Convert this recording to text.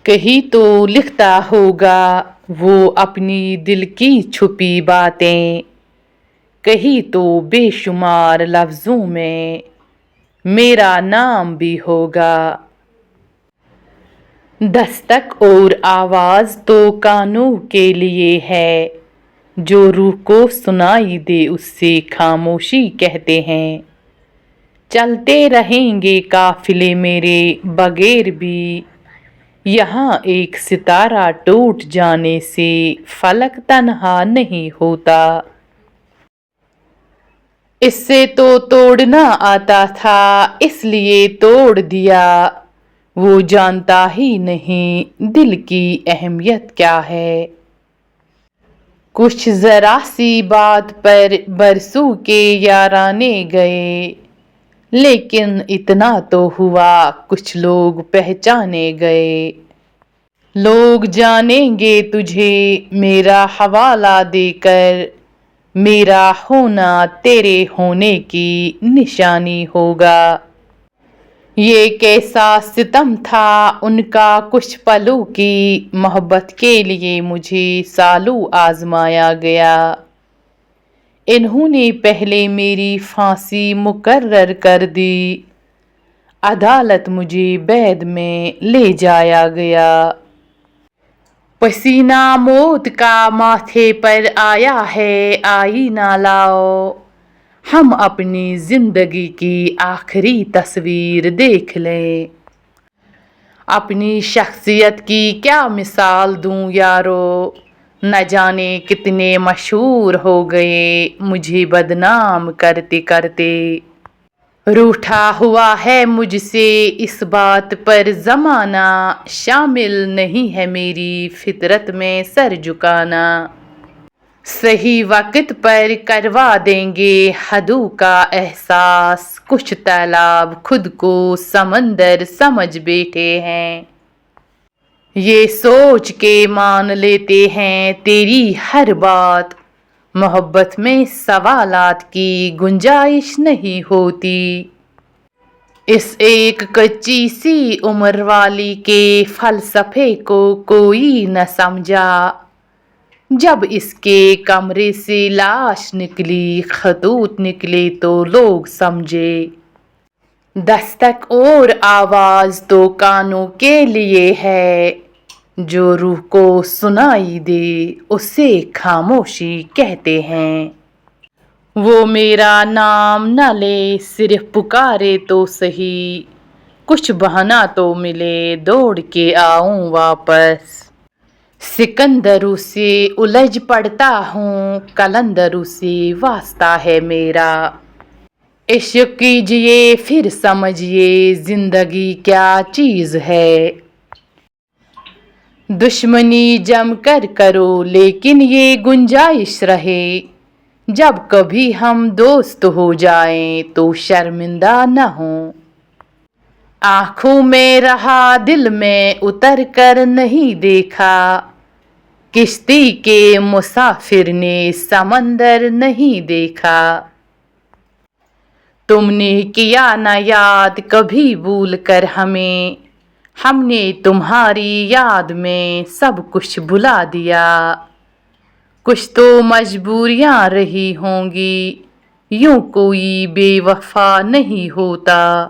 کہیں تو لکھتا ہوگا وہ اپنی دل کی چھپی باتیں، کہیں تو بے شمار لفظوں میں میرا نام بھی ہوگا۔ دستک اور آواز تو کانوں کے لیے ہے، جو روح کو سنائی دے اس سے خاموشی کہتے ہیں۔ چلتے رہیں گے قافلے میرے بغیر بھی، یہاں ایک ستارہ ٹوٹ جانے سے فلک تنہا نہیں ہوتا۔ اس سے تو توڑنا آتا تھا اس لیے توڑ دیا، وہ جانتا ہی نہیں دل کی اہمیت کیا ہے۔ کچھ ذرا سی بات پر برسوں کے یارانے گئے، لیکن اتنا تو ہوا کچھ لوگ پہچانے گئے۔ لوگ جانیں گے تجھے میرا حوالہ دے کر، میرا ہونا تیرے ہونے کی نشانی ہوگا۔ یہ کیسا ستم تھا ان کا کچھ پلوں کی محبت کے لیے مجھے سالوں آزمایا گیا۔ انہوں نے پہلے میری پھانسی مقرر کر دی، عدالت مجھے بعد میں لے جایا گیا۔ پسینہ موت کا ماتھے پر آیا ہے آئینہ لاؤ، ہم اپنی زندگی کی آخری تصویر دیکھ لیں۔ اپنی شخصیت کی کیا مثال دوں یارو، نہ جانے کتنے مشہور ہو گئے مجھے بدنام کرتے کرتے۔ روٹھا ہوا ہے مجھ سے اس بات پر زمانہ، شامل نہیں ہے میری فطرت میں سر جھکانا۔ صحیح وقت پر کروا دیں گے حدوں کا احساس، کچھ طلاب خود کو سمندر سمجھ بیٹھے ہیں۔ یہ سوچ کے مان لیتے ہیں تیری ہر بات، محبت میں سوالات کی گنجائش نہیں ہوتی۔ اس ایک کچی سی عمر والی کے فلسفے کو کوئی نہ سمجھا، جب اس کے کمرے سے لاش نکلی خطوط نکلے تو لوگ سمجھے۔ دستک اور آواز تو کانوں کے لیے ہے، جو روح کو سنائی دے اسے خاموشی کہتے ہیں۔ وہ میرا نام نہ لے صرف پکارے تو سہی، کچھ بہانہ تو ملے دوڑ کے آؤں واپس۔ سکندروں سے الجھ پڑتا ہوں قلندروں سے واسطہ ہے میرا۔ عشق کیجئے پھر سمجھیے زندگی کیا چیز ہے۔ دشمنی جم کر کرو لیکن یہ گنجائش رہے، جب کبھی ہم دوست ہو جائیں تو شرمندہ نہ ہوں۔ آنکھوں میں رہا دل میں اتر کر نہیں دیکھا، کشتی کے مسافر نے سمندر نہیں دیکھا۔ تم نے کیا نہ یاد کبھی بھول کر ہمیں، ہم نے تمہاری یاد میں سب کچھ بھلا دیا۔ کچھ تو مجبوریاں رہی ہوں گی، یوں کوئی بے وفا نہیں ہوتا۔